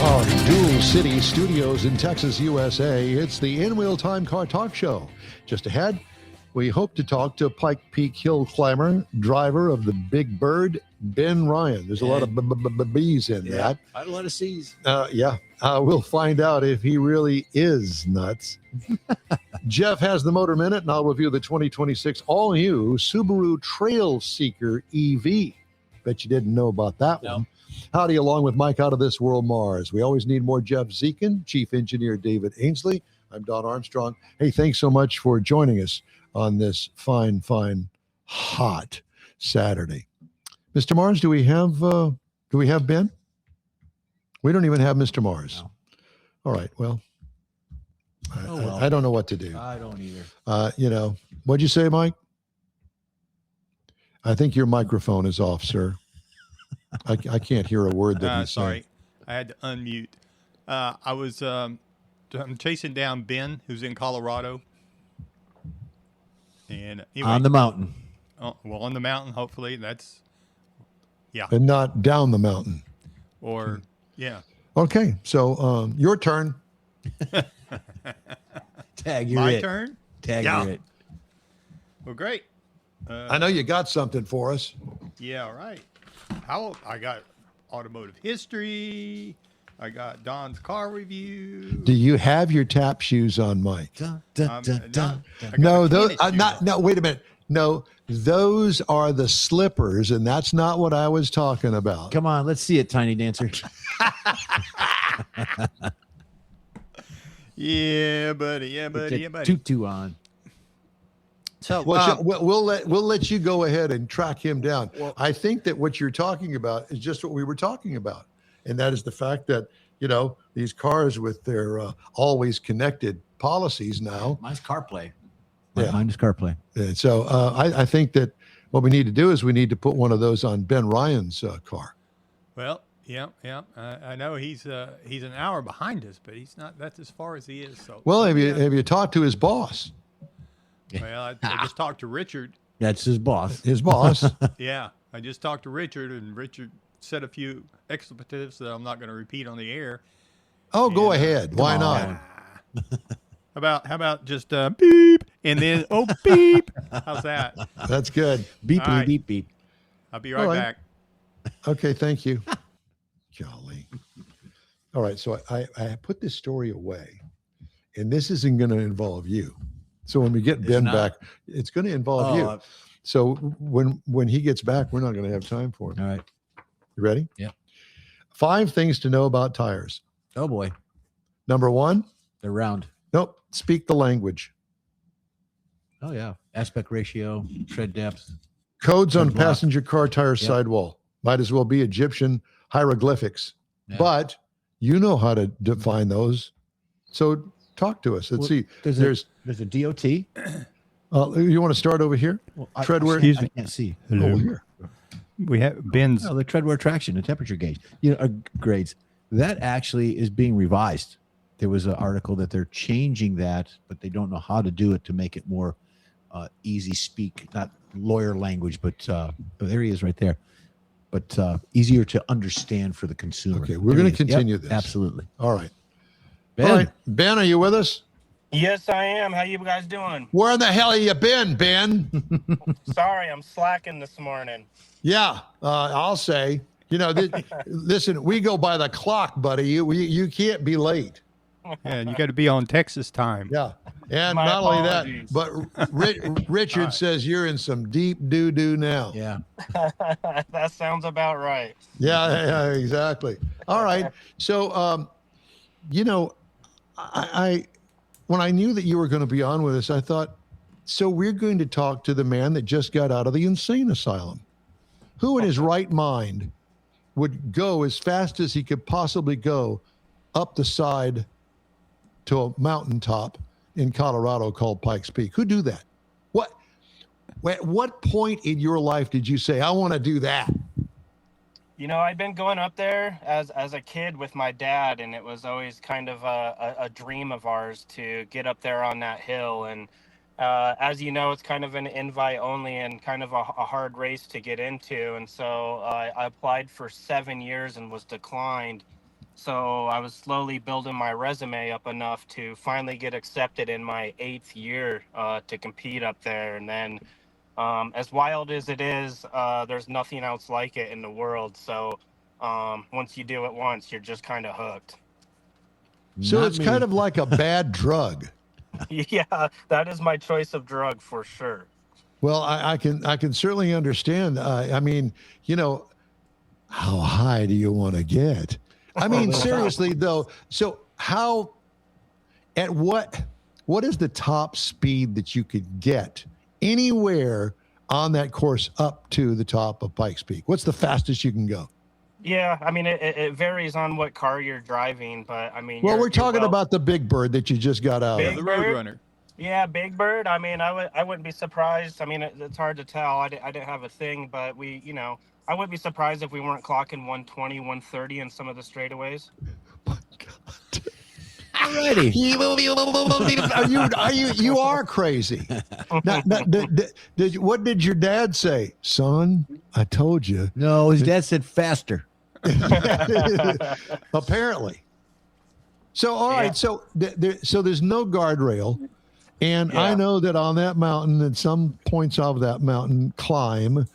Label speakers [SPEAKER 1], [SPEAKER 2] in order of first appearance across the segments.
[SPEAKER 1] Our Dual City Studios in Texas, USA. It's the In-Wheel Time Car Talk Show. Just ahead, we hope to talk to Pikes Peak Hill Climber, driver of the Big Bird, Ben Ryan. There's a lot of B's in that.
[SPEAKER 2] A lot of C's.
[SPEAKER 1] We'll find out if he really is nuts. Jeff has the Motor Minute, and I'll review the 2026 all-new Subaru Trail Seeker EV. Bet you didn't know about that one. Howdy, along with Mike out of this world, Mars. We always need more Jeff Zekin, Chief Engineer David Ainsley. I'm Don Armstrong. Hey, thanks so much for joining us on this fine, hot Saturday. Mr. Mars, do we have Ben? We don't even have Mr. Mars.
[SPEAKER 2] No.
[SPEAKER 1] All right. Well, I don't know what to do.
[SPEAKER 2] I don't either.
[SPEAKER 1] What'd you say, Mike? I think your microphone is off, sir. I can't hear a word that he's
[SPEAKER 3] sorry.
[SPEAKER 1] saying.
[SPEAKER 3] I had to unmute. I was I'm chasing down Ben, who's in Colorado. And anyway,
[SPEAKER 2] On the mountain.
[SPEAKER 3] On the mountain, hopefully.
[SPEAKER 1] And not down the mountain.
[SPEAKER 3] Or, yeah.
[SPEAKER 1] Okay, so your turn.
[SPEAKER 2] Tag, you're
[SPEAKER 3] My
[SPEAKER 2] it.
[SPEAKER 3] turn?
[SPEAKER 2] Tag,
[SPEAKER 1] Yeah.
[SPEAKER 2] you're it.
[SPEAKER 3] Well, great.
[SPEAKER 1] I know you got something for us.
[SPEAKER 3] Yeah, all right. I got automotive history. I got Don's car review.
[SPEAKER 1] Do you have your tap shoes on, Mike?
[SPEAKER 2] Dun, dun, dun, dun.
[SPEAKER 1] No, those wait a minute. No, those are the slippers, and that's not what I was talking about.
[SPEAKER 2] Come on, let's see it, Tiny Dancer.
[SPEAKER 3] Yeah, buddy.
[SPEAKER 2] Put your tutu on.
[SPEAKER 3] So
[SPEAKER 1] we'll let you go ahead and track him down. I think that what you're talking about is just what we were talking about, and that is the fact that these cars with their always connected policies now.
[SPEAKER 2] Mine's CarPlay.
[SPEAKER 1] Yeah.
[SPEAKER 2] Mine is CarPlay.
[SPEAKER 1] And so I think that what we need to do is we need to put one of those on Ben Ryan's car.
[SPEAKER 3] Well, yeah. I know he's an hour behind us, but he's not. That's as far as he is. So.
[SPEAKER 1] Well, have you talked to his boss?
[SPEAKER 3] Well, I just talked to Richard.
[SPEAKER 2] That's his boss.
[SPEAKER 1] His boss.
[SPEAKER 3] Yeah, I just talked to Richard, and Richard said a few expletives that I'm not going to repeat on the air.
[SPEAKER 1] Oh, go ahead. Why not?
[SPEAKER 3] How about just beep and then beep? How's that?
[SPEAKER 1] That's good.
[SPEAKER 2] Beep,
[SPEAKER 3] All right.
[SPEAKER 2] beep, beep.
[SPEAKER 3] I'll be right back.
[SPEAKER 1] Okay, thank you. Golly. All right, so I put this story away, and this isn't going to involve you. So when we get Ben back, it's going to involve you. So when he gets back, we're not going to have time for him.
[SPEAKER 2] All right.
[SPEAKER 1] You ready?
[SPEAKER 2] Yeah.
[SPEAKER 1] 5 things to know about tires.
[SPEAKER 2] Oh, boy.
[SPEAKER 1] Number 1.
[SPEAKER 2] They're round.
[SPEAKER 1] Nope. Speak the language.
[SPEAKER 2] Oh, yeah. Aspect ratio, tread depth.
[SPEAKER 1] Codes on
[SPEAKER 2] Tread block.
[SPEAKER 1] passenger car tire sidewall. Might as well be Egyptian hieroglyphics.
[SPEAKER 2] Yeah.
[SPEAKER 1] But you know how to define those. So talk to us. Let's see.
[SPEAKER 2] There's a DOT.
[SPEAKER 1] You want to start over here? Treadwear.
[SPEAKER 3] Excuse me.
[SPEAKER 2] I can't see.
[SPEAKER 1] Over here.
[SPEAKER 3] We have Ben's.
[SPEAKER 2] No, the treadwear traction, the temperature gauge, grades. That actually is being revised. There was an article that they're changing that, but they don't know how to do it to make it more easy speak, not lawyer language, but there he is right there. But easier to understand for the consumer.
[SPEAKER 1] Okay, we're going to continue this.
[SPEAKER 2] Absolutely.
[SPEAKER 1] All right.
[SPEAKER 2] Ben.
[SPEAKER 1] All right. Ben, are you with us?
[SPEAKER 4] Yes, I am. How you guys doing?
[SPEAKER 1] Where in the hell have you been, Ben?
[SPEAKER 4] Sorry, I'm slacking this morning.
[SPEAKER 1] Yeah, I'll say. Listen, we go by the clock, buddy. You can't be late.
[SPEAKER 3] Yeah, you got to be on Texas time.
[SPEAKER 1] Yeah. And
[SPEAKER 4] My
[SPEAKER 1] not only
[SPEAKER 4] apologies.
[SPEAKER 1] that, but Richard says you're in some deep doo-doo now.
[SPEAKER 2] Yeah.
[SPEAKER 4] That sounds about right.
[SPEAKER 1] Yeah, exactly. All right. So, I when I knew that you were going to be on with us, I thought, so we're going to talk to the man that just got out of the insane asylum. Who in his right mind would go as fast as he could possibly go up the side to a mountaintop in Colorado called Pikes Peak? Who do that? At what point in your life did you say, I want to do that?
[SPEAKER 4] I'd been going up there as a kid with my dad, and it was always kind of a dream of ours to get up there on that hill. And as you know, it's kind of an invite only and kind of a hard race to get into. And so I applied for 7 years and was declined. So I was slowly building my resume up enough to finally get accepted in my 8th year to compete up there. And then, as wild as it is, there's nothing else like it in the world. So once you do it once, you're just kind of hooked.
[SPEAKER 1] So
[SPEAKER 2] Not
[SPEAKER 1] it's
[SPEAKER 2] me.
[SPEAKER 1] kind of like a bad drug.
[SPEAKER 4] Yeah, that is my choice of drug for sure.
[SPEAKER 1] Well, I can certainly understand. I mean, you know, how high do you want to get? I mean, seriously though. So how at what is the top speed that you could get anywhere on that course up to the top of Pikes Peak? What's the fastest you can go?
[SPEAKER 4] Yeah, I mean, it varies on what car you're driving, but I mean,
[SPEAKER 1] Well,
[SPEAKER 4] you're
[SPEAKER 1] we're talking
[SPEAKER 4] well,
[SPEAKER 1] about the Big Bird that you just got out
[SPEAKER 3] Yeah,
[SPEAKER 1] of.
[SPEAKER 3] the
[SPEAKER 4] Big
[SPEAKER 3] Road
[SPEAKER 4] Bird.
[SPEAKER 3] Runner.
[SPEAKER 4] Yeah, Big Bird. I mean, I wouldn't be surprised. I mean, it's hard to tell. I didn't have a thing, but I wouldn't be surprised if we weren't clocking 120, 130 in some of the straightaways.
[SPEAKER 2] Alrighty.
[SPEAKER 1] You are crazy. What did your dad say, son? I told you.
[SPEAKER 2] No, his dad said faster.
[SPEAKER 1] Apparently. So all right.
[SPEAKER 4] Yeah.
[SPEAKER 1] So so there's no guardrail, and I
[SPEAKER 4] Yeah.
[SPEAKER 1] know that on that mountain, at some points of that mountain climb,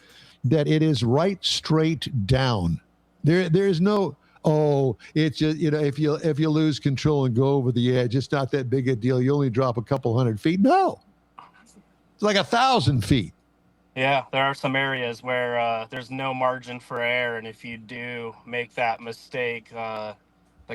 [SPEAKER 1] that it is right straight down. There's no. Oh, it's just, if you lose control and go over the edge, it's not that big a deal. You only drop a couple hundred feet. No, it's like 1,000 feet.
[SPEAKER 4] Yeah, there are some areas where there's no margin for error, and if you do make that mistake, the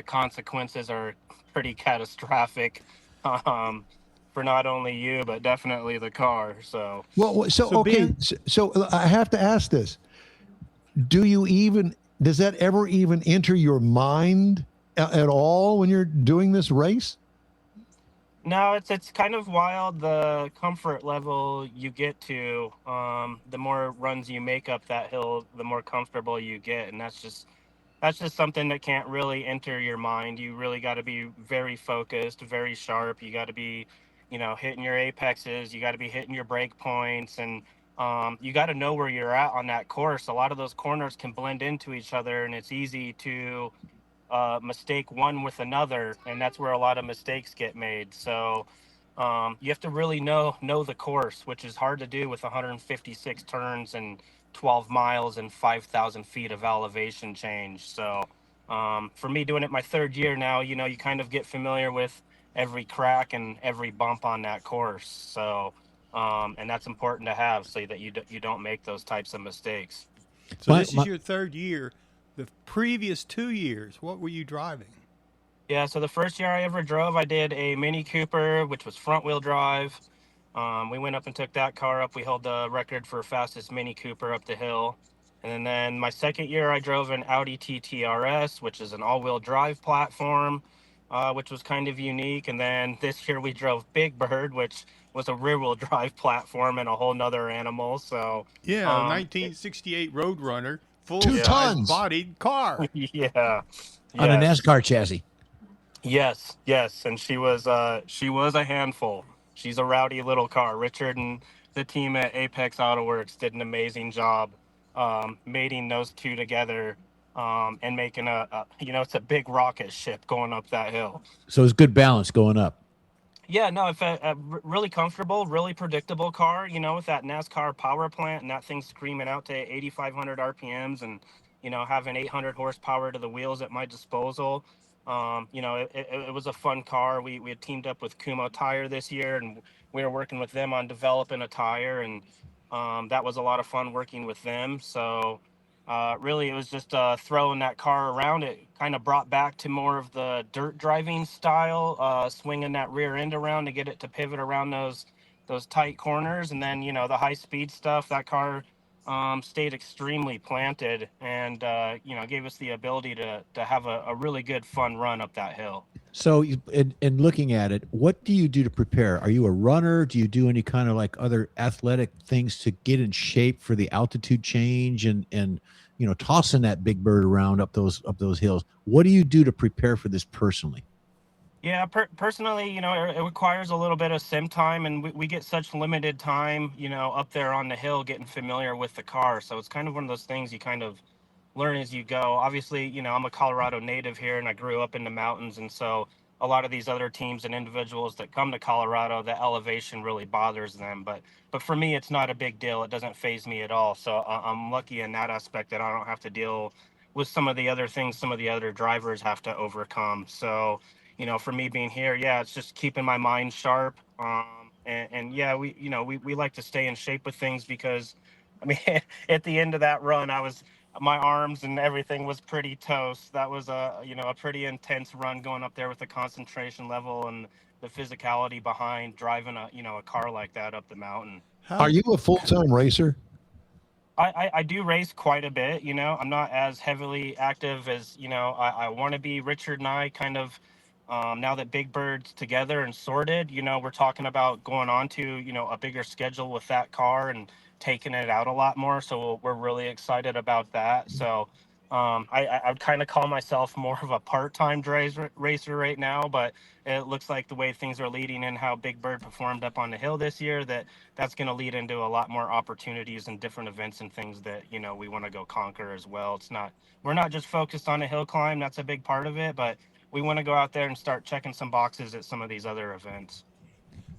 [SPEAKER 4] consequences are pretty catastrophic for not only you but definitely the car. So
[SPEAKER 1] Well, so
[SPEAKER 3] So
[SPEAKER 1] okay,
[SPEAKER 3] Ben-
[SPEAKER 1] so I have to ask this: does that ever even enter your mind at all when you're doing this race?
[SPEAKER 4] no, it's kind of wild the comfort level you get to. The more runs you make up that hill, the more comfortable you get, and that's just something that can't really enter your mind. You really got to be very focused, very sharp. You got to be, hitting your apexes. You got to be hitting your break points, and you got to know where you're at on that course. A lot of those corners can blend into each other, and it's easy to mistake one with another, and that's where a lot of mistakes get made. So you have to really know the course, which is hard to do with 156 turns and 12 miles and 5,000 feet of elevation change. So for me, doing it my 3rd year now, you kind of get familiar with every crack and every bump on that course. So and that's important to have so that you don't make those types of mistakes.
[SPEAKER 3] So
[SPEAKER 2] My-
[SPEAKER 3] this
[SPEAKER 2] my-
[SPEAKER 3] is your 3rd year. The previous 2 years, what were you driving?
[SPEAKER 4] Yeah, so the first year I ever drove, I did a Mini Cooper, which was front wheel drive. We went up and took that car up. We held the record for fastest Mini Cooper up the hill. And then my 2nd year, I drove an Audi TT-RS, which is an all-wheel drive platform, which was kind of unique. And then this year we drove Big Bird, which was a rear-wheel drive platform and a whole nother animal. So
[SPEAKER 3] Yeah,
[SPEAKER 4] Um,
[SPEAKER 3] 1968 Road Runner,
[SPEAKER 1] 2
[SPEAKER 3] full-size
[SPEAKER 1] tons.
[SPEAKER 3] bodied car.
[SPEAKER 4] yeah,
[SPEAKER 2] On a
[SPEAKER 4] yes.
[SPEAKER 2] NASCAR chassis.
[SPEAKER 4] Yes, and she was a handful. She's a rowdy little car. Richard and the team at Apex Auto Works did an amazing job mating those two together and making it's a big rocket ship going up that hill.
[SPEAKER 2] So it's good balance going up.
[SPEAKER 4] Yeah, no, if really comfortable, really predictable car, with that NASCAR power plant and that thing screaming out to 8,500 RPMs and, having 800 horsepower to the wheels at my disposal. It was a fun car. We had teamed up with Kumo Tire this year, and we were working with them on developing a tire, and that was a lot of fun working with them. So really, it was just throwing that car around. It kind of brought back to more of the dirt driving style, swinging that rear end around to get it to pivot around those tight corners, and then the high speed stuff. That car stayed extremely planted, and gave us the ability to have a really good fun run up that hill.
[SPEAKER 2] So, in looking at it, what do you do to prepare? Are you a runner? Do you do any kind of like other athletic things to get in shape for the altitude change and tossing that Big Bird around up those hills? What do you do to prepare for this personally?
[SPEAKER 4] Yeah, personally, it requires a little bit of sim time, and we get such limited time, up there on the hill getting familiar with the car. So it's kind of one of those things you kind of learn as you go. Obviously, I'm a Colorado native here and I grew up in the mountains. And so a lot of these other teams and individuals that come to Colorado, the elevation really bothers them. But for me, it's not a big deal. It doesn't faze me at all. So I'm lucky in that aspect that I don't have to deal with some of the other things some of the other drivers have to overcome. So, for me being here, yeah, it's just keeping my mind sharp. And yeah, we like to stay in shape with things because, I mean, at the end of that run, my arms and everything was pretty toast. That was a pretty intense run going up there with the concentration level and the physicality behind driving a car like that up the mountain.
[SPEAKER 1] Are
[SPEAKER 3] How
[SPEAKER 1] you a full-time racer?
[SPEAKER 4] I do race quite a bit. I'm not as heavily active as, I want to be. Richard and I kind of, now that Big Bird's together and sorted, we're talking about going on to, a bigger schedule with that car and taking it out a lot more. So we're really excited about that. So I'd kind of call myself more of a part-time racer right now, but it looks like the way things are leading and how Big Bird performed up on the hill this year, that's going to lead into a lot more opportunities and different events and things that we want to go conquer as well. We're not just focused on a hill climb. That's a big part of it, but we want to go out there and start checking some boxes at some of these other events.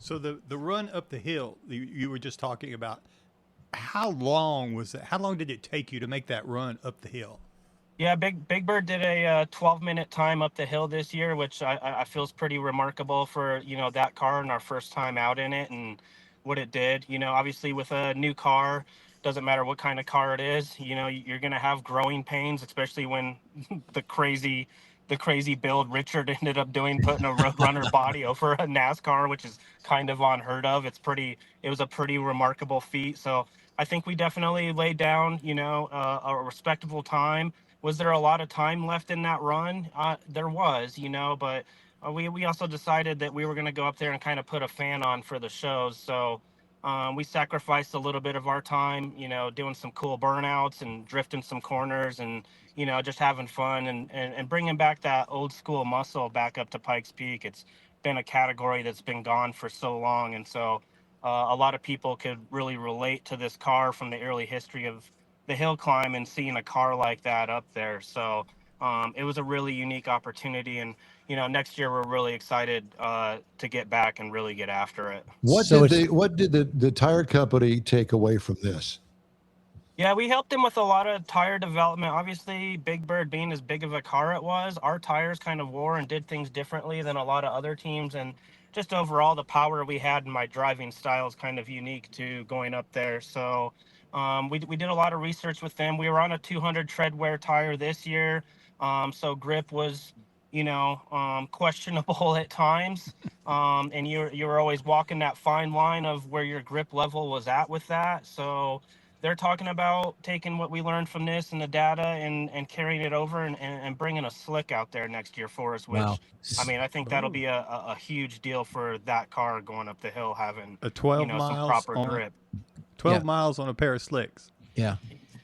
[SPEAKER 3] so the run up the hill you were just talking about? How long was that? How long did it take you to make that run up the hill?
[SPEAKER 4] Yeah, Big Bird did a 12-minute time up the hill this year, which I feel is pretty remarkable for that car and our first time out in it and what it did. Obviously with a new car, doesn't matter what kind of car it is. You're gonna have growing pains, especially when the crazy the crazy build Richard ended up doing, putting a Road Runner body over a NASCAR, which is kind of unheard of. It was a pretty remarkable feat. So I think we definitely laid down, a respectable time. Was there a lot of time left in that run? There was, but we also decided that we were going to go up there and kind of put a fan on for the shows. So we sacrificed a little bit of our time, doing some cool burnouts and drifting some corners and, just having fun and bringing back that old school muscle back up to Pikes Peak. It's been a category that's been gone for so long. And so a lot of people could really relate to this car from the early history of the hill climb and seeing a car like that up there. So it was a really unique opportunity. And, next year we're really excited to get back and really get after it.
[SPEAKER 1] What did the tire company take away from this?
[SPEAKER 4] Yeah, we helped him with a lot of tire development. Obviously, Big Bird being as big of a car it was, our tires kind of wore and did things differently than a lot of other teams. And just overall, the power we had in my driving style is kind of unique to going up there. So we did a lot of research with them. We were on a 200 tread wear tire this year. So grip was, questionable at times. And you were always walking that fine line of where your grip level was at with that. So they're talking about taking what we learned from this and the data and carrying it over and bringing a slick out there next year for us, which,
[SPEAKER 2] Wow.
[SPEAKER 4] I mean, I think that'll be a huge deal for that car going up the hill, having
[SPEAKER 3] A 12
[SPEAKER 4] some
[SPEAKER 3] miles
[SPEAKER 4] proper
[SPEAKER 3] on
[SPEAKER 4] grip.
[SPEAKER 3] 12 miles on a pair of slicks.
[SPEAKER 2] Yeah.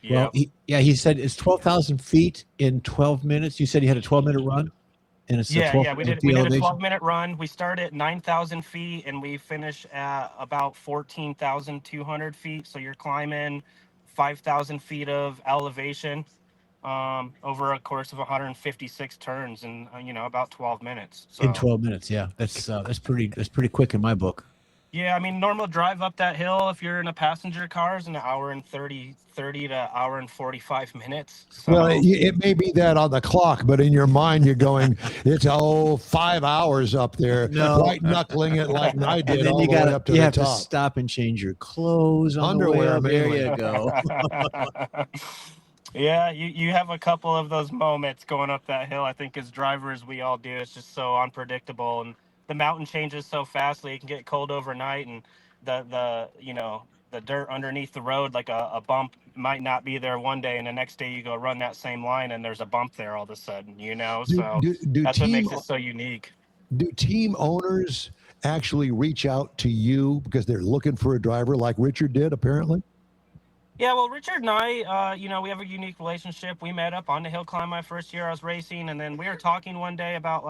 [SPEAKER 4] Yeah.
[SPEAKER 2] Well, he said it's 12,000 feet in 12 minutes. You said he had a 12-minute run? And it's
[SPEAKER 4] Yeah, we did a
[SPEAKER 2] elevation?
[SPEAKER 4] 12-minute run. We start at 9,000 feet and we finish at about 14,200 feet. So you're climbing 5,000 feet of elevation over a course of 156 turns in about 12 minutes. So
[SPEAKER 2] In 12 minutes, yeah. That's pretty quick in my book.
[SPEAKER 4] yeah, I mean, normal drive up that hill if you're in a passenger car is an hour and 30 to hour and 45 minutes. So.
[SPEAKER 1] Well, it may be that on the clock, but in your mind, you're going, it's 5 hours up there, white knuckling it like I did all the way up to the top.
[SPEAKER 2] You have to stop and change your clothes on the way up. There you go.
[SPEAKER 4] Yeah, you have a couple of those moments going up that hill. I think as drivers, we all do. It's just so unpredictable, and the mountain changes so fastly. It can get cold overnight, and the dirt underneath the road, like a bump, might not be there one day, and the next day you go run that same line, and there's a bump there all of a sudden. So that's what makes it so unique.
[SPEAKER 1] Do team owners actually reach out to you because they're looking for a driver like Richard did, apparently?
[SPEAKER 4] Yeah, well, Richard and I, we have a unique relationship. We met up on the hill climb my first year I was racing, and then we were talking one day about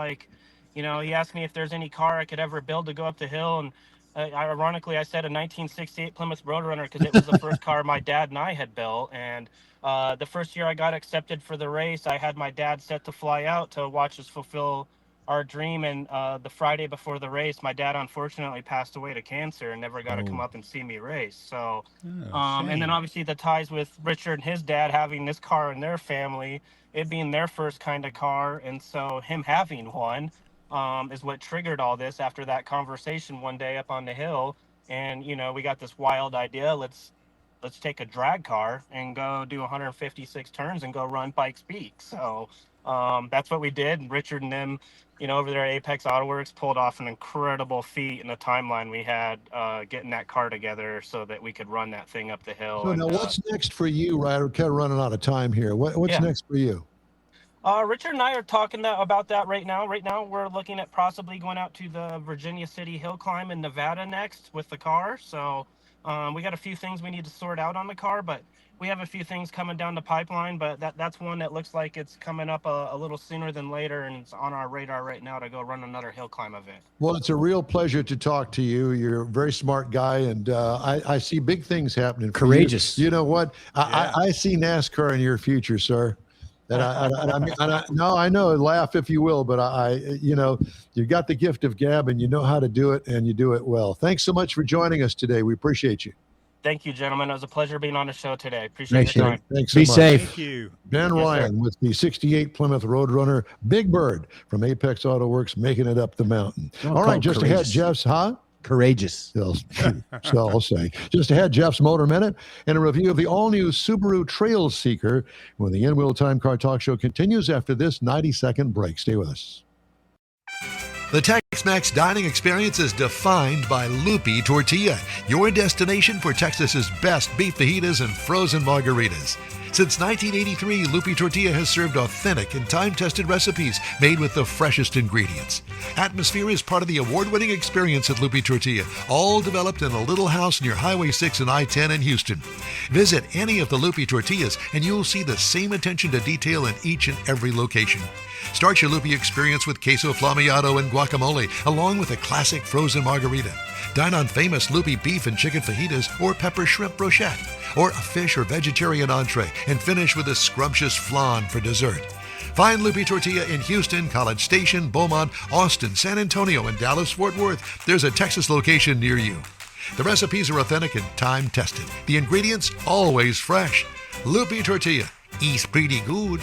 [SPEAKER 4] he asked me if there's any car I could ever build to go up the hill, and Ironically, I said a 1968 Plymouth Road Runner because it was the first car my dad and I had built. And the first year I got accepted for the race, I had my dad set to fly out to watch us fulfill our dream. And the Friday before the race, my dad unfortunately passed away to cancer and never got to come up and see me race. So, and then obviously the ties with Richard and his dad having this car in their family, it being their first kind of car. And so him having one is what triggered all this after that conversation one day up on the hill. And, you know, we got this wild idea. Let's take a drag car and go do 156 turns and go run Pikes Peak. So that's what we did. Richard and them, you know, over there at Apex Auto Works pulled off an incredible feat in the timeline we had getting that car together so that we could run that thing up the hill.
[SPEAKER 1] So now what's next for you, Ryder? We're kind of running out of time here. What's next for you?
[SPEAKER 4] Richard and I are talking about that right now. Right now, we're looking at possibly going out to the Virginia City Hill Climb in Nevada next with the car. So we got a few things we need to sort out on the car, but we have a few things coming down the pipeline. But that's one that looks like it's coming up a little sooner than later, and it's on our radar right now to go run another hill climb event.
[SPEAKER 1] Well, it's a real pleasure to talk to you. You're a very smart guy, and I see big things happening.
[SPEAKER 2] Courageous.
[SPEAKER 1] You know what? I see NASCAR in your future, sir. And I know, laugh if you will, but you know, you've got the gift of gab and you know how to do it and you do it well. Thanks so much for joining us today. We appreciate you.
[SPEAKER 4] Thank you, gentlemen. It was a pleasure being on the show today. Appreciate your time.
[SPEAKER 1] Thanks so
[SPEAKER 2] Be
[SPEAKER 1] much.
[SPEAKER 2] safe.
[SPEAKER 3] Thank you.
[SPEAKER 1] Ben Ryan with the 68 Plymouth Road Runner, Big Bird from Apex Auto Works, making it up the mountain.
[SPEAKER 2] Don't
[SPEAKER 1] All
[SPEAKER 2] call
[SPEAKER 1] right, just
[SPEAKER 2] courageous.
[SPEAKER 1] ahead, Jeff's,
[SPEAKER 2] Courageous.
[SPEAKER 1] So I'll say. Just ahead, Jeff's Motor Minute and a review of the all-new Subaru Trail Seeker when the In-Wheel Time Car Talk Show continues after this 90-second break. Stay with us. The Tex-Mex dining experience is defined by Loopy Tortilla, your destination for Texas's best beef fajitas and frozen margaritas. Since 1983, Loopy Tortilla has served authentic and time-tested recipes made with the freshest ingredients. Atmosphere is part of the award-winning experience at Loopy Tortilla, all developed in a little house near Highway 6 and I-10 in Houston. Visit any of the Loopy Tortillas and you'll see the same attention to detail in each and every location. Start your Loopy experience with queso flamiado and guacamole, along with a classic frozen margarita. Dine on famous Loopy beef and chicken fajitas or pepper shrimp brochette, or a fish or vegetarian entree, and finish with a scrumptious flan for dessert. Find Loopy Tortilla in Houston, College Station, Beaumont, Austin, San Antonio, and Dallas-Fort Worth. There's a Texas location near you. The recipes are authentic and time-tested. The ingredients always fresh. Loopy Tortilla. Eats pretty good.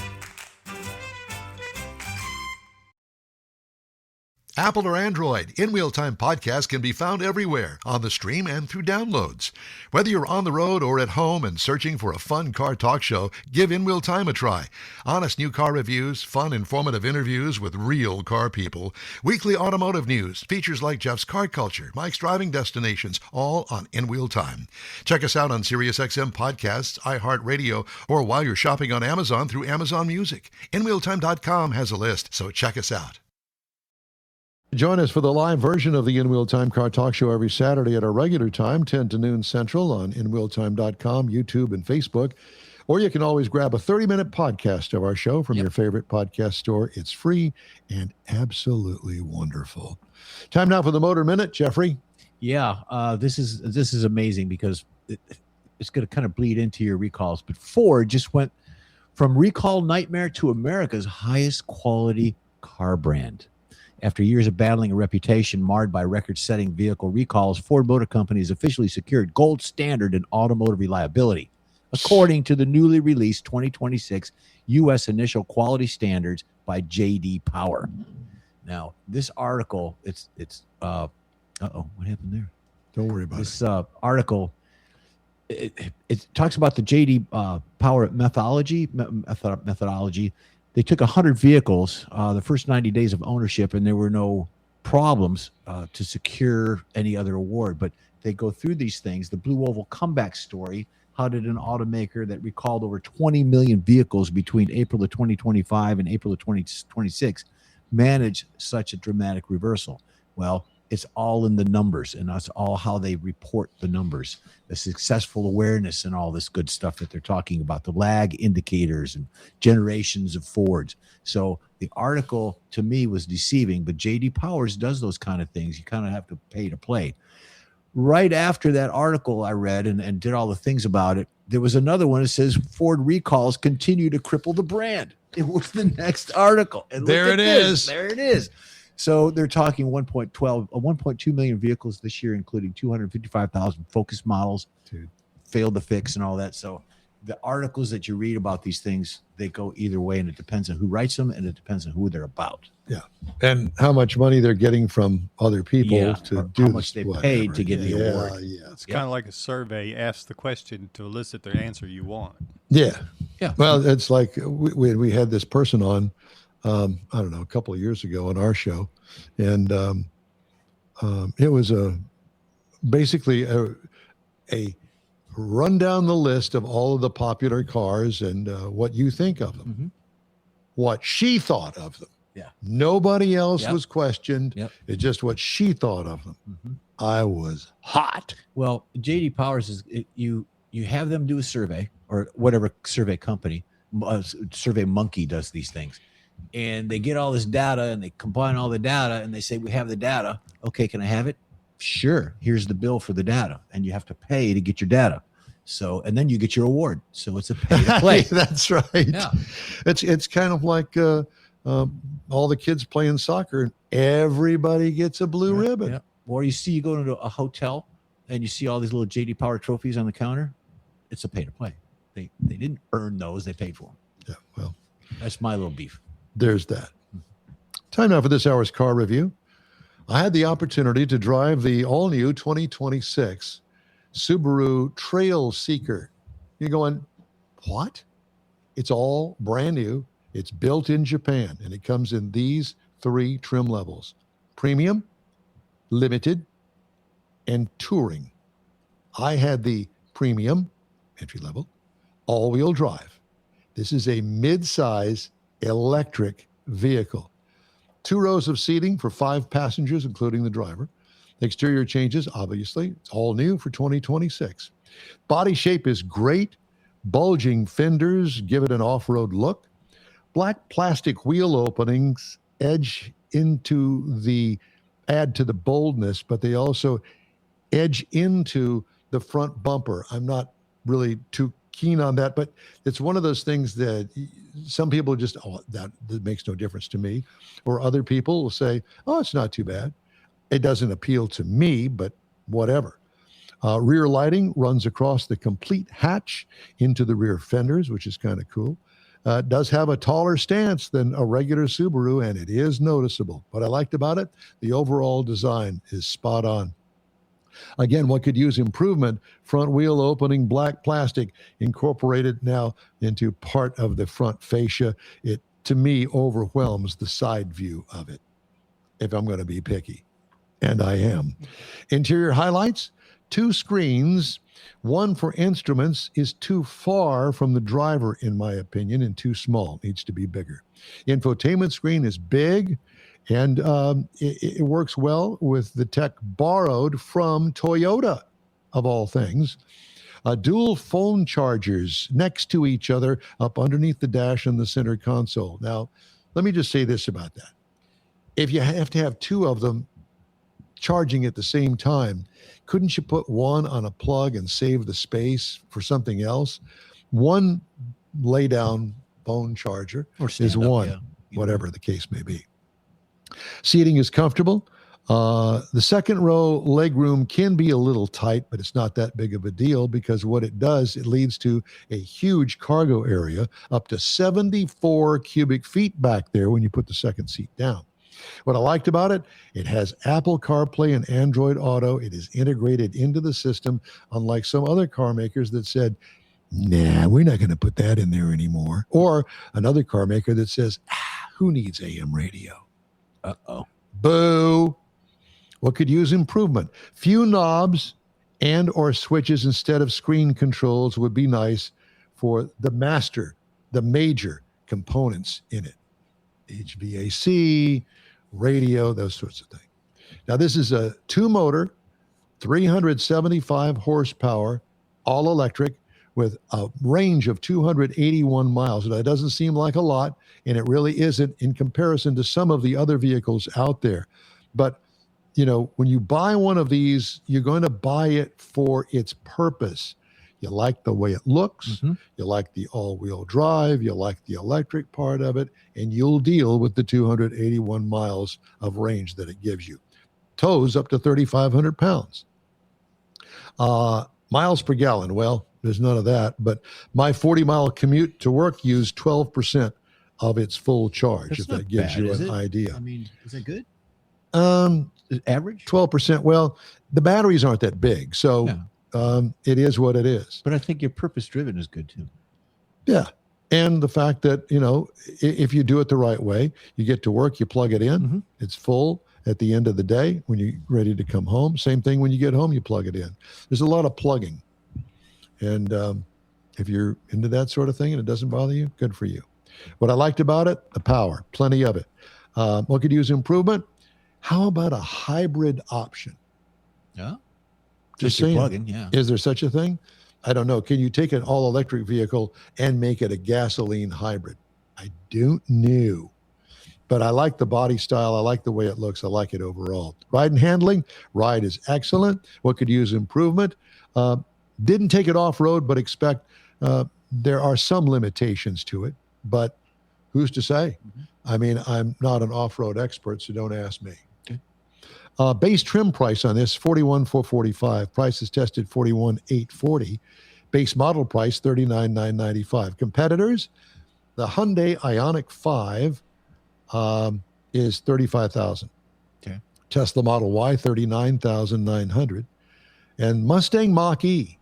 [SPEAKER 1] Apple or Android, In-Wheel Time podcast can be found everywhere, on the stream and through downloads. Whether you're on the road or at home and searching for a fun car talk show, give In-Wheel Time a try. Honest new car reviews, fun, informative interviews with real car people, weekly automotive news, features like Jeff's Car Culture, Mike's Driving Destinations, all on In-Wheel Time. Check us out on SiriusXM Podcasts, iHeartRadio, or while you're shopping on Amazon through Amazon Music. InWheelTime.com has a list, so check us out. Join us for the live version of the In-Wheel Time Car Talk Show every Saturday at our regular time, 10 to noon Central on InWheelTime.com, YouTube, and Facebook. Or you can always grab a 30-minute podcast of our show from your favorite podcast store. It's free and absolutely wonderful. Time now for the Motor Minute. Jeffrey?
[SPEAKER 2] Yeah, this is amazing because it's going to kind of bleed into your recalls. But Ford just went from recall nightmare to America's highest quality car brand. After years of battling a reputation marred by record-setting vehicle recalls, Ford Motor Company has officially secured gold standard in automotive reliability, according to the newly released 2026 U.S. Initial Quality Standards by J.D. Power. Now, this article, what happened there?
[SPEAKER 1] Don't worry about
[SPEAKER 2] this article. It talks about the J.D. Power methodology. They took 100 vehicles the first 90 days of ownership, and there were no problems to secure any other award. But they go through these things. The Blue Oval comeback story. How did an automaker that recalled over 20 million vehicles between April of 2025 and April of 2026 manage such a dramatic reversal? Well, it's all in the numbers, and that's all how they report the numbers, the successful awareness and all this good stuff that they're talking about, the lag indicators and generations of Fords. So the article to me was deceiving, but J.D. Powers does those kind of things. You kind of have to pay to play. right after that article I read and did all the things about it, there was another one that says Ford recalls continue to cripple the brand. It was the next article. And
[SPEAKER 1] There
[SPEAKER 2] look at
[SPEAKER 1] it
[SPEAKER 2] this.
[SPEAKER 1] is.
[SPEAKER 2] There it is. So they're talking 1.2 million vehicles this year, including 255,000 Focus models.
[SPEAKER 1] Dude.
[SPEAKER 2] Failed to fix and all that. So the articles that you read about these things, they go either way, and it depends on who writes them, and it depends on who they're about.
[SPEAKER 1] Yeah. And how much money they're getting from other people to
[SPEAKER 2] or
[SPEAKER 1] do
[SPEAKER 2] how much they
[SPEAKER 1] whatever.
[SPEAKER 2] paid to get the award.
[SPEAKER 1] Yeah.
[SPEAKER 3] It's kind of like a survey. Ask the question to elicit the answer you want.
[SPEAKER 1] Yeah.
[SPEAKER 2] Yeah.
[SPEAKER 1] Well, it's like we had this person on, I don't know, a couple of years ago on our show, and it was basically a run down the list of all of the popular cars and what you think of them,
[SPEAKER 2] Mm-hmm.
[SPEAKER 1] what she thought of them.
[SPEAKER 2] Yeah.
[SPEAKER 1] Nobody else
[SPEAKER 2] Yep.
[SPEAKER 1] was questioned.
[SPEAKER 2] Yep.
[SPEAKER 1] It's just what she thought of them.
[SPEAKER 2] Mm-hmm.
[SPEAKER 1] I was hot.
[SPEAKER 2] Well, JD Powers is you have them do a survey, or whatever survey company, Survey Monkey does these things, and they get all this data and they combine all the data and they say, we have the data. Okay, can I have it? Sure. Here's the bill for the data, and you have to pay to get your data. So, and then you get your award. So it's a pay to play.
[SPEAKER 1] That's right.
[SPEAKER 2] Yeah.
[SPEAKER 1] It's kind of like all the kids playing soccer. Everybody gets a blue ribbon.
[SPEAKER 2] Yeah. Or you go into a hotel and you see all these little JD Power trophies on the counter. It's a pay to play. They didn't earn those. They paid for them.
[SPEAKER 1] Yeah. Well,
[SPEAKER 2] That's my little beef.
[SPEAKER 1] there's that. Time now for this hour's car review. I had the opportunity to drive the all-new 2026 Subaru Trail Seeker. You're going, what? It's all brand new. It's built in Japan, and it comes in these 3 trim levels: premium, limited, and touring. I had the premium, entry level, all-wheel drive. This is a mid-size electric vehicle. 2 rows of seating for 5 passengers, including the driver. Exterior changes, obviously. It's all new for 2026. Body shape is great. Bulging fenders give it an off-road look. Black plastic wheel openings add to the boldness, but they also edge into the front bumper. I'm not really too keen on that, but it's one of those things that some people just, that makes no difference to me. Or other people will say, oh, it's not too bad. It doesn't appeal to me, but whatever. Rear lighting runs across the complete hatch into the rear fenders, which is kind of cool. It does have a taller stance than a regular Subaru, and it is noticeable. What I liked about it, the overall design is spot on. Again, what could use improvement? Front wheel opening, black plastic incorporated now into part of the front fascia. It, to me, overwhelms the side view of it, if I'm going to be picky. And I am. Interior highlights: 2 screens. 1 for instruments is too far from the driver, in my opinion, and too small. Needs to be bigger. Infotainment screen is big, and it works well with the tech borrowed from Toyota, of all things. Dual phone chargers next to each other up underneath the dash and the center console. Now, let me just say this about that. If you have to have 2 of them charging at the same time, couldn't you put one on a plug and save the space for something else? One lay down phone charger is one, whatever the case may be. Seating is comfortable. The second row legroom can be a little tight, but it's not that big of a deal, because what it does, it leads to a huge cargo area, up to 74 cubic feet back there when you put the second seat down. What I liked about it, it has Apple CarPlay and Android Auto. It is integrated into the system, unlike some other car makers that said, nah, we're not going to put that in there anymore. Or another car maker that says, who needs AM radio?
[SPEAKER 2] Uh-oh.
[SPEAKER 1] Boo. What could use improvement? Few knobs and or switches instead of screen controls would be nice for the major components in it. HVAC, radio, those sorts of things. Now, this is a 2-motor, 375 horsepower, all electric, with a range of 281 miles. That doesn't seem like a lot, and it really isn't in comparison to some of the other vehicles out there. But when you buy one of these, you're going to buy it for its purpose. You like the way it looks. You like the all-wheel drive. You like the electric part of it, and you'll deal with the 281 miles of range that it gives you. Tows up to 3,500 pounds. Miles per gallon. Well, there's none of that. But my 40-mile commute to work used 12% of its full charge,
[SPEAKER 2] That's
[SPEAKER 1] if
[SPEAKER 2] not
[SPEAKER 1] that gives
[SPEAKER 2] bad,
[SPEAKER 1] you
[SPEAKER 2] is
[SPEAKER 1] an
[SPEAKER 2] it?
[SPEAKER 1] idea.
[SPEAKER 2] I mean, is that good?
[SPEAKER 1] Average?
[SPEAKER 2] Average?
[SPEAKER 1] 12%. Well, the batteries aren't that big, so
[SPEAKER 2] Yeah.
[SPEAKER 1] it is what it is.
[SPEAKER 2] But I think your purpose-driven is good too.
[SPEAKER 1] Yeah. And the fact that, if you do it the right way, you get to work, you plug it in, it's full at the end of the day when you're ready to come home. Same thing when you get home, you plug it in. There's a lot of plugging. And if you're into that sort of thing and it doesn't bother you, good for you. What I liked about it, the power, plenty of it. What could use improvement? How about a hybrid option?
[SPEAKER 2] Yeah.
[SPEAKER 1] Just
[SPEAKER 2] you're
[SPEAKER 1] saying.
[SPEAKER 2] plugging, yeah.
[SPEAKER 1] Is there such a thing? I don't know. Can you take an all-electric vehicle and make it a gasoline hybrid? I don't know. But I like the body style. I like the way it looks. I like it overall. Ride and handling. Ride is excellent. What could use improvement? Didn't take it off-road, but expect there are some limitations to it. But who's to say? I mean, I'm not an off-road expert, so don't ask me. Base trim price on this, $41,445. Price is tested $41,840. Base model price, $39,995. Competitors, the Hyundai Ioniq 5 is $35,000.
[SPEAKER 2] Okay.
[SPEAKER 1] Tesla Model Y, $39,900. And Mustang Mach-E,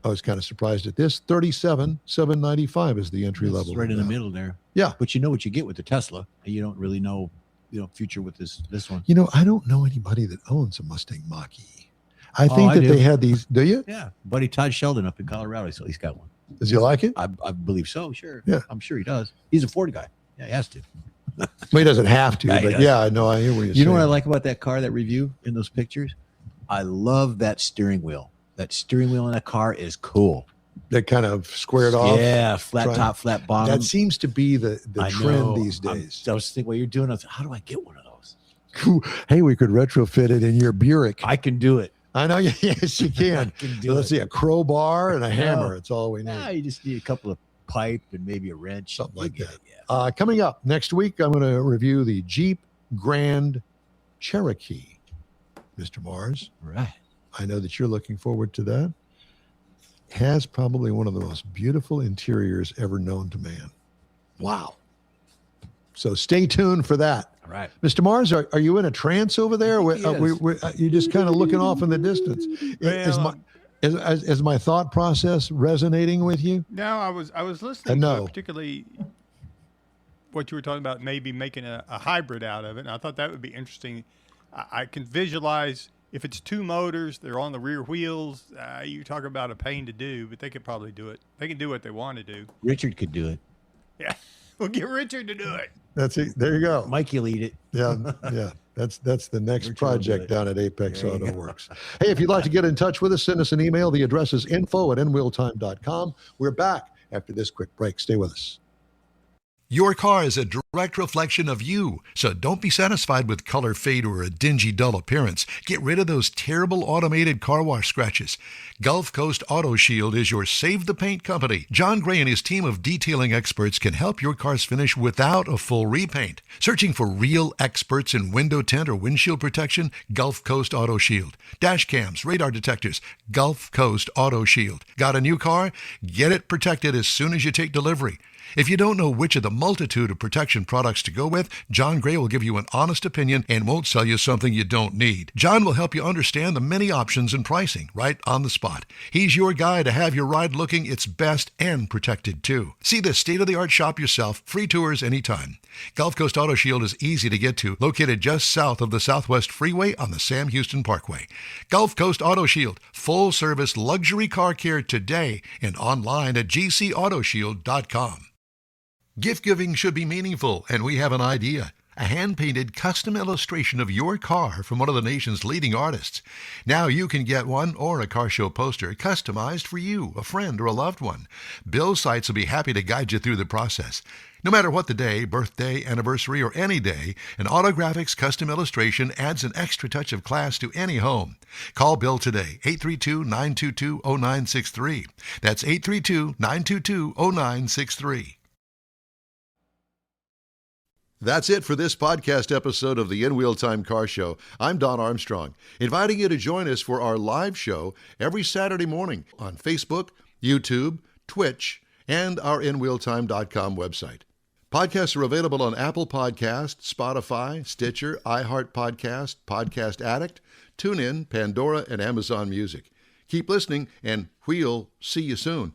[SPEAKER 1] I was kind of surprised at this, $37,795 is the entry level.
[SPEAKER 2] It's right in the middle there.
[SPEAKER 1] Yeah.
[SPEAKER 2] But you know what you get with the Tesla. And you don't really know, future with this one.
[SPEAKER 1] I don't know anybody that owns a Mustang Mach-E. I think
[SPEAKER 2] I
[SPEAKER 1] that
[SPEAKER 2] do.
[SPEAKER 1] they had these. Do you?
[SPEAKER 2] Yeah. Buddy Todd Sheldon up in Colorado, so he's got one.
[SPEAKER 1] Does he like it?
[SPEAKER 2] I believe so, sure.
[SPEAKER 1] Yeah.
[SPEAKER 2] I'm sure he does. He's a Ford guy. Yeah, he has to.
[SPEAKER 1] Well, he doesn't have to,
[SPEAKER 2] Yeah, he
[SPEAKER 1] but
[SPEAKER 2] does.
[SPEAKER 1] yeah, I know. I hear what you're saying.
[SPEAKER 2] You know what I like about that car, that review in those pictures? I love that steering wheel. That steering wheel in that car is cool.
[SPEAKER 1] That kind of squared off.
[SPEAKER 2] Yeah, flat
[SPEAKER 1] Try-
[SPEAKER 2] top, flat bottom.
[SPEAKER 1] That seems to be the
[SPEAKER 2] I
[SPEAKER 1] trend
[SPEAKER 2] know.
[SPEAKER 1] these days.
[SPEAKER 2] I was thinking, what you're doing, I was like, how do I get one of those?
[SPEAKER 1] Hey, we could retrofit it in your Buick.
[SPEAKER 2] I can do it.
[SPEAKER 1] I know. Yes, you can.
[SPEAKER 2] can do
[SPEAKER 1] Let's
[SPEAKER 2] it.
[SPEAKER 1] see, a crowbar and a
[SPEAKER 2] I
[SPEAKER 1] hammer.
[SPEAKER 2] know.
[SPEAKER 1] It's all we need.
[SPEAKER 2] Nah, you just need a couple of pipe and maybe a wrench.
[SPEAKER 1] Something
[SPEAKER 2] You
[SPEAKER 1] like
[SPEAKER 2] get
[SPEAKER 1] that.
[SPEAKER 2] it, yeah.
[SPEAKER 1] Coming up next week, I'm going to review the Jeep Grand Cherokee. Mr. Mars,
[SPEAKER 2] Right.
[SPEAKER 1] I know that you're looking forward to that. Has probably one of the most beautiful interiors ever known to man. Wow. So stay tuned for that.
[SPEAKER 2] All right.
[SPEAKER 1] Mr. Mars, are you in a trance over there?
[SPEAKER 2] He is.
[SPEAKER 1] You're just kind of looking off in the distance.
[SPEAKER 3] Well,
[SPEAKER 1] Is my thought process resonating with you?
[SPEAKER 3] No, I was listening
[SPEAKER 1] No.
[SPEAKER 3] to particularly what you were talking about, maybe making a hybrid out of it. And I thought that would be interesting. I can visualize if it's two motors, they're on the rear wheels. You talk about a pain to do, but they could probably do it. They can do what they want to do.
[SPEAKER 2] Richard could do it.
[SPEAKER 3] Yeah, we'll get Richard to do it.
[SPEAKER 1] That's it. There you go.
[SPEAKER 2] Mikey will eat it.
[SPEAKER 1] Yeah, yeah. That's the next
[SPEAKER 2] Richard will do
[SPEAKER 1] project
[SPEAKER 2] it.
[SPEAKER 1] down at Apex
[SPEAKER 2] There you
[SPEAKER 1] Auto
[SPEAKER 2] go.
[SPEAKER 1] Works. Hey, if you'd like to get in touch with us, send us an email. The address is info@nwheeltime.com. We're back after this quick break. Stay with us. Your car is a direct reflection of you, so don't be satisfied with color fade or a dingy, dull appearance. Get rid of those terrible automated car wash scratches. Gulf Coast Auto Shield is your Save the Paint company. John Gray and his team of detailing experts can help your car's finish without a full repaint. Searching for real experts in window tint or windshield protection? Gulf Coast Auto Shield. Dash cams, radar detectors, Gulf Coast Auto Shield. Got a new car? Get it protected as soon as you take delivery. If you don't know which of the multitude of protection products to go with, John Gray will give you an honest opinion and won't sell you something you don't need. John will help you understand the many options and pricing right on the spot. He's your guy to have your ride looking its best and protected too. See the state-of-the-art shop yourself. Free tours anytime. Gulf Coast Auto Shield is easy to get to, located just south of the Southwest Freeway on the Sam Houston Parkway. Gulf Coast Auto Shield, full-service luxury car care today and online at gcautoshield.com. Gift giving should be meaningful, and we have an idea. a hand-painted custom illustration of your car from one of the nation's leading artists. Now you can get one or a car show poster customized for you, a friend, or a loved one. Bill's sites will be happy to guide you through the process. No matter what the day, birthday, anniversary, or any day, an Autographics custom illustration adds an extra touch of class to any home. Call Bill today, 832-922-0963. That's 832-922-0963. That's it for this podcast episode of the In Wheel Time Car Show. I'm Don Armstrong, inviting you to join us for our live show every Saturday morning on Facebook, YouTube, Twitch, and our InWheelTime.com website. Podcasts are available on Apple Podcasts, Spotify, Stitcher, iHeart Podcast, Podcast Addict, TuneIn, Pandora, and Amazon Music. Keep listening, and we'll see you soon.